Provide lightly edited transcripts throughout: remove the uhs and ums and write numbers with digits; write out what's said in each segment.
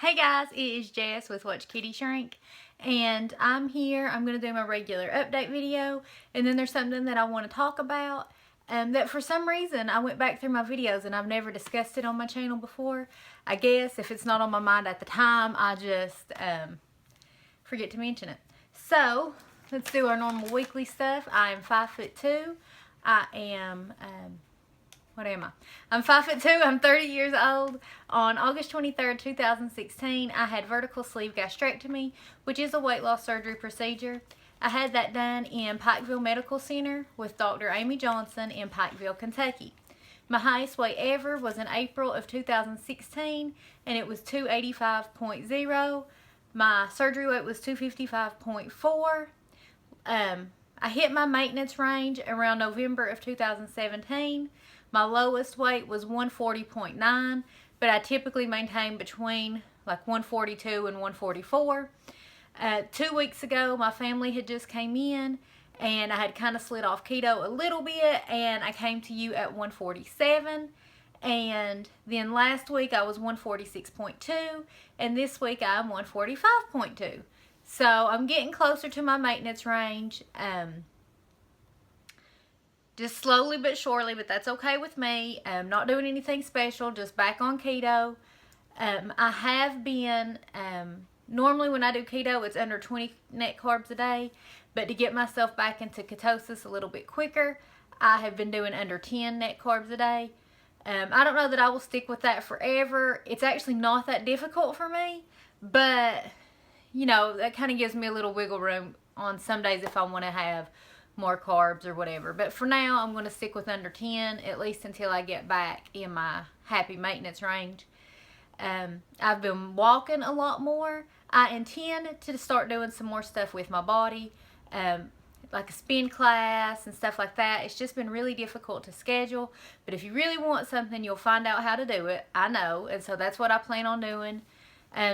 Hey guys, it is Jess with Watch Kitty Shrink, and I'm here. I'm going to do my regular update video, and then there's something that I want to talk about that for some reason I went back through my videos and I've never discussed it on my channel before. I guess if it's not on my mind at the time, I just forget to mention it. So, let's do our normal weekly stuff. I am 5'2". I am... what am I? I'm 5'2". I'm 30 years old. On August 23rd, 2016, I had vertical sleeve gastrectomy, which is a weight loss surgery procedure. I had that done in Pikeville Medical Center with Dr. Amy Johnson in Pikeville, Kentucky. My highest weight ever was in April of 2016, and it was 285.0. My surgery weight was 255.4. I hit my maintenance range around November of 2017. My lowest weight was 140.9, but I typically maintain between like 142 and 144. 2 weeks ago, my family had just came in, and I had kind of slid off keto a little bit, and I came to you at 147. And then last week I was 146.2, and this week I'm 145.2. So I'm getting closer to my maintenance range. Just slowly but surely, but that's okay with me. I'm not doing anything special, just back on keto. I have been, normally when I do keto, it's under 20 net carbs a day. But to get myself back into ketosis a little bit quicker, I have been doing under 10 net carbs a day. I don't know that I will stick with that forever. It's actually not that difficult for me. But, you know, that kind of gives me a little wiggle room on some days if I want to have more carbs or whatever. But for now, I'm going to stick with under 10, at least until I get back in my happy maintenance range. I've been walking a lot more. I intend to start doing some more stuff with my body, like a spin class and stuff like that. It's just been really difficult to schedule. But if you really want something, you'll find out how to do it. I know. And so that's what I plan on doing.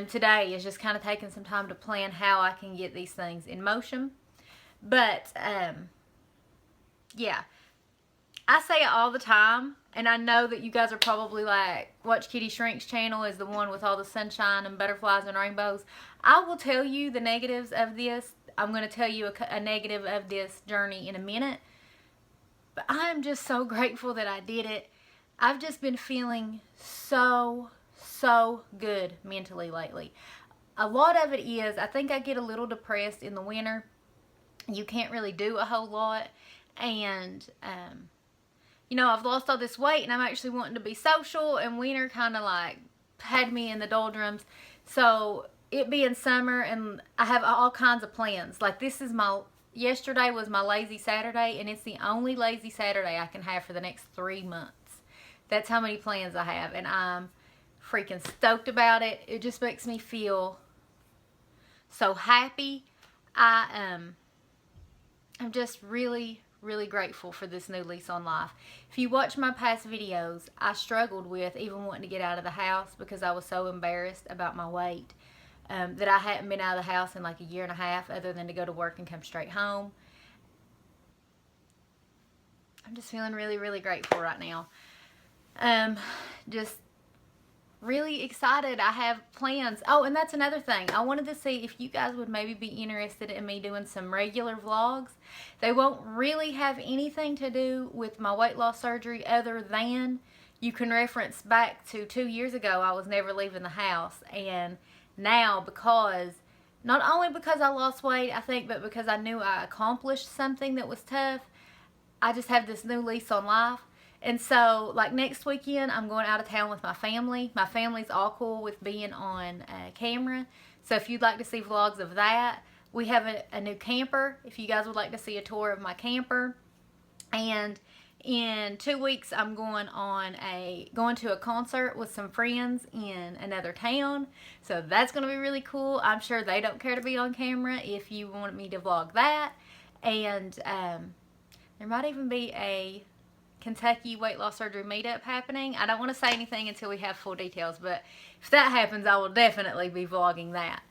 Today is just kind of taking some time to plan how I can get these things in motion. But, yeah, I say it all the time, and I know that you guys are probably like, Watch Kitty Shrink's channel is the one with all the sunshine and butterflies and rainbows. I will tell you the negatives of this. I'm going to tell you a negative of this journey in a minute. But I am just so grateful that I did it. I've just been feeling so good mentally lately. A lot of it is, I think I get a little depressed in the winter. You can't really do a whole lot. And, you know, I've lost all this weight and I'm actually wanting to be social, and winter kind of like had me in the doldrums. So it being summer, and I have all kinds of plans. Like yesterday was my lazy Saturday, and it's the only lazy Saturday I can have for the next 3 months. That's how many plans I have, and I'm freaking stoked about it. It just makes me feel so happy. I'm just really grateful for this new lease on life. If you watch my past videos, I struggled with even wanting to get out of the house because I was so embarrassed about my weight, that I hadn't been out of the house in like a year and a half other than to go to work and come straight home. I'm just feeling really grateful right now. Just really excited. I have plans. Oh, and that's another thing. I wanted to see if you guys would maybe be interested in me doing some regular vlogs. They won't really have anything to do with my weight loss surgery other than you can reference back to 2 years ago. I was never leaving the house, and now not only because I lost weight, I think, but because I knew I accomplished something that was tough, I just have this new lease on life. And so, like next weekend, I'm going out of town with my family. My family's all cool with being on camera. So if you'd like to see vlogs of that, we have a new camper. If you guys would like to see a tour of my camper. And in 2 weeks, I'm going to a concert with some friends in another town. So that's going to be really cool. I'm sure they don't care to be on camera if you want me to vlog that. And there might even be a Kentucky weight loss surgery meetup happening. I don't want to say anything until we have full details, but if that happens, I will definitely be vlogging that.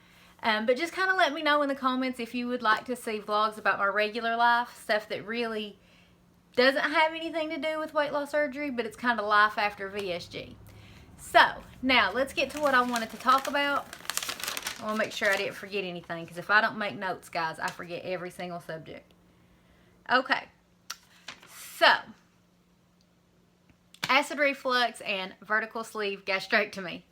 But just kind of let me know in the comments if you would like to see vlogs about my regular life, stuff that really doesn't have anything to do with weight loss surgery, but it's kind of life after VSG. So, now let's get to what I wanted to talk about. I want to make sure I didn't forget anything, because if I don't make notes, guys, I forget every single subject. Okay, so acid reflux and vertical sleeve gastrectomy.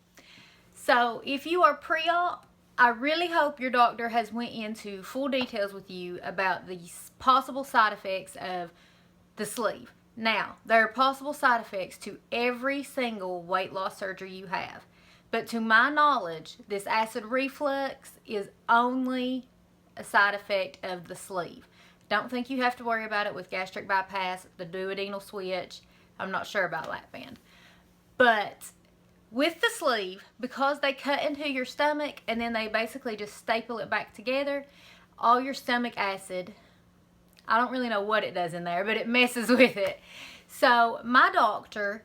So, if you are pre-op, I really hope your doctor has went into full details with you about the possible side effects of the sleeve. Now, there are possible side effects to every single weight loss surgery you have. But to my knowledge, this acid reflux is only a side effect of the sleeve. Don't think you have to worry about it with gastric bypass, the duodenal switch. I'm not sure about lap band. But with the sleeve, because they cut into your stomach and then they basically just staple it back together, all your stomach acid, I don't really know what it does in there, but it messes with it. So my doctor,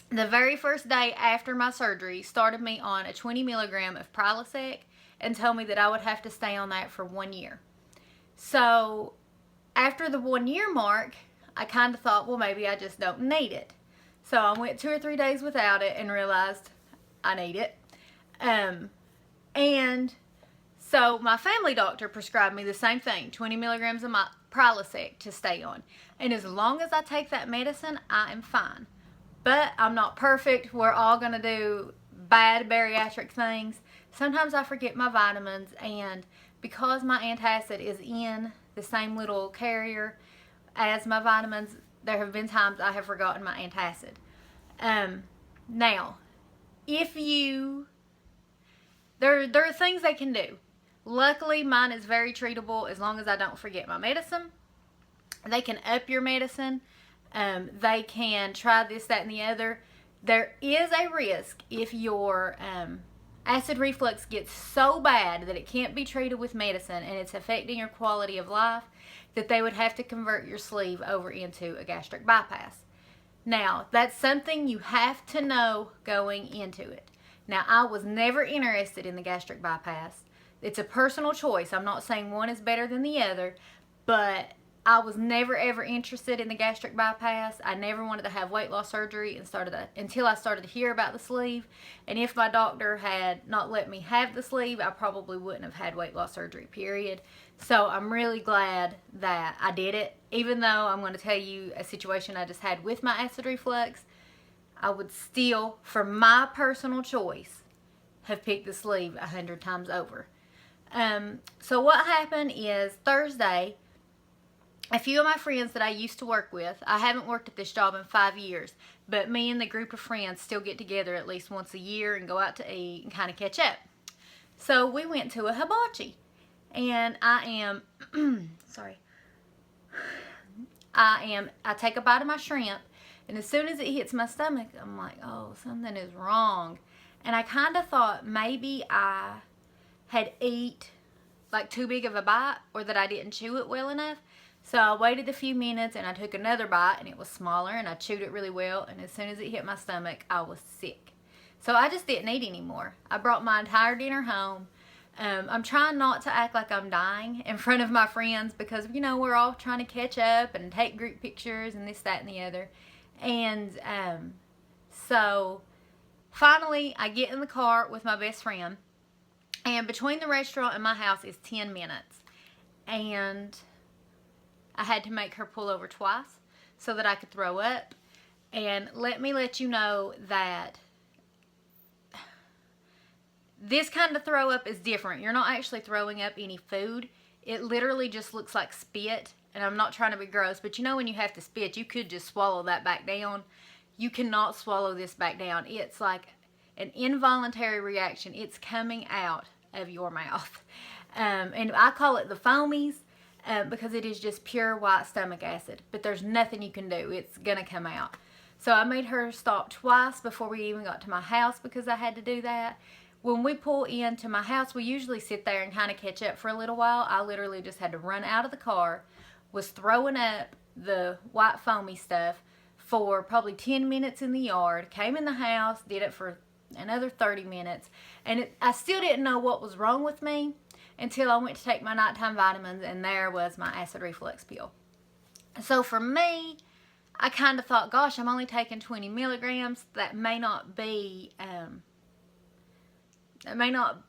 the very first day after my surgery, started me on a 20 milligram of Prilosec and told me that I would have to stay on that for 1 year. So after the 1 year mark, I kind of thought, well, maybe I just don't need it. So I went 2 or 3 days without it and realized I need it. And so my family doctor prescribed me the same thing, 20 milligrams of my Prilosec to stay on. And as long as I take that medicine, I am fine. But I'm not perfect. We're all going to do bad bariatric things. Sometimes I forget my vitamins, and because my antacid is in the same little carrier as my vitamins, there have been times I have forgotten my antacid. Now, if you, there are things they can do. Luckily, mine is very treatable as long as I don't forget my medicine. They can up your medicine. They can try this, that, and the other. There is a risk if your acid reflux gets so bad that it can't be treated with medicine and it's affecting your quality of life, that they would have to convert your sleeve over into a gastric bypass. Now, that's something you have to know going into it. Now, I was never interested in the gastric bypass. It's a personal choice. I'm not saying one is better than the other, but I was never ever interested in the gastric bypass. I never wanted to have weight loss surgery until I started to hear about the sleeve. And if my doctor had not let me have the sleeve, I probably wouldn't have had weight loss surgery, period. So I'm really glad that I did it. Even though I'm going to tell you a situation I just had with my acid reflux, I would still, for my personal choice, have picked the sleeve 100 times over. So what happened is Thursday, a few of my friends that I used to work with, I haven't worked at this job in 5 years, but me and the group of friends still get together at least once a year and go out to eat and kind of catch up. So we went to a hibachi, and I take a bite of my shrimp, and as soon as it hits my stomach, I'm like, oh, something is wrong. And I kind of thought maybe I had eat like too big of a bite, or that I didn't chew it well enough. So I waited a few minutes and I took another bite, and it was smaller, and I chewed it really well, and as soon as it hit my stomach, I was sick. So I just didn't eat anymore. I brought my entire dinner home. I'm trying not to act like I'm dying in front of my friends, because, you know, we're all trying to catch up and take group pictures and this, that, and the other. And so finally I get in the car with my best friend, and between the restaurant and my house is 10 minutes. And I had to make her pull over twice so that I could throw up. And let me let you know that this kind of throw up is different. You're not actually throwing up any food. It literally just looks like spit. And I'm not trying to be gross, but you know when you have to spit, you could just swallow that back down. You cannot swallow this back down. It's like an involuntary reaction. It's coming out of your mouth. And I call it the foamies. Because it is just pure white stomach acid. But there's nothing you can do. It's going to come out. So I made her stop twice before we even got to my house, because I had to do that. When we pull into my house, we usually sit there and kind of catch up for a little while. I literally just had to run out of the car, was throwing up the white foamy stuff for probably 10 minutes in the yard, came in the house, did it for another 30 minutes, and I still didn't know what was wrong with me until I went to take my nighttime vitamins, and there was my acid reflux pill. So for me, I kind of thought, gosh, I'm only taking 20 milligrams. That may not be, it may not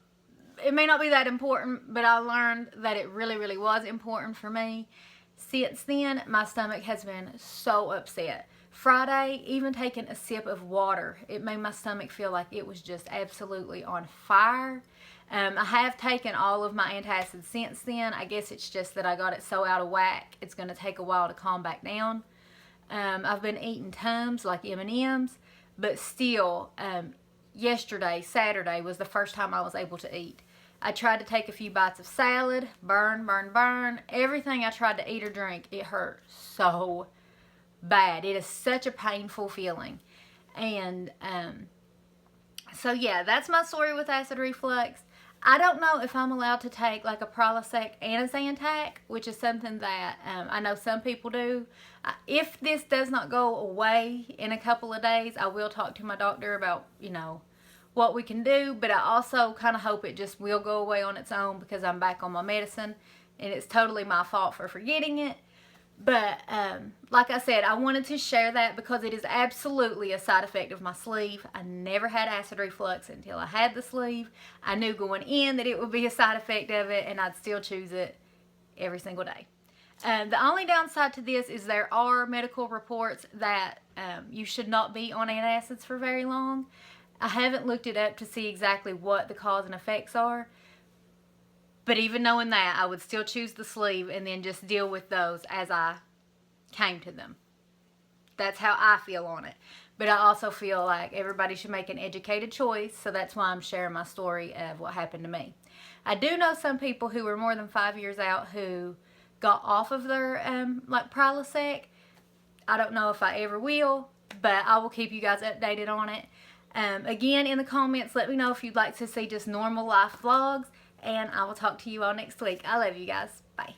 be that important, but I learned that it really, really was important for me. Since then, my stomach has been so upset. Friday, even taking a sip of water, it made my stomach feel like it was just absolutely on fire. I have taken all of my antacids since then. I guess it's just that I got it so out of whack, it's going to take a while to calm back down. I've been eating Tums like M&Ms, but still, yesterday, Saturday, was the first time I was able to eat. I tried to take a few bites of salad, burn. Everything I tried to eat or drink, it hurt so bad. It is such a painful feeling. And so yeah, that's my story with acid reflux. I don't know if I'm allowed to take like a Prilosec and a Zantac, which is something that I know some people do. If this does not go away in a couple of days, I will talk to my doctor about, you know, what we can do. But I also kind of hope it just will go away on its own, because I'm back on my medicine and it's totally my fault for forgetting it. But like I said, I wanted to share that because it is absolutely a side effect of my sleeve. I never had acid reflux until I had the sleeve. I knew going in that it would be a side effect of it, and I'd still choose it every single day. The only downside to this is there are medical reports that you should not be on antacids for very long. I haven't looked it up to see exactly what the cause and effects are. But even knowing that, I would still choose the sleeve and then just deal with those as I came to them. That's how I feel on it. But I also feel like everybody should make an educated choice, so that's why I'm sharing my story of what happened to me. I do know some people who were more than 5 years out who got off of their like Prilosec. I don't know if I ever will, but I will keep you guys updated on it. Again, in the comments, let me know if you'd like to see just normal life vlogs. And I will talk to you all next week. I love you guys. Bye.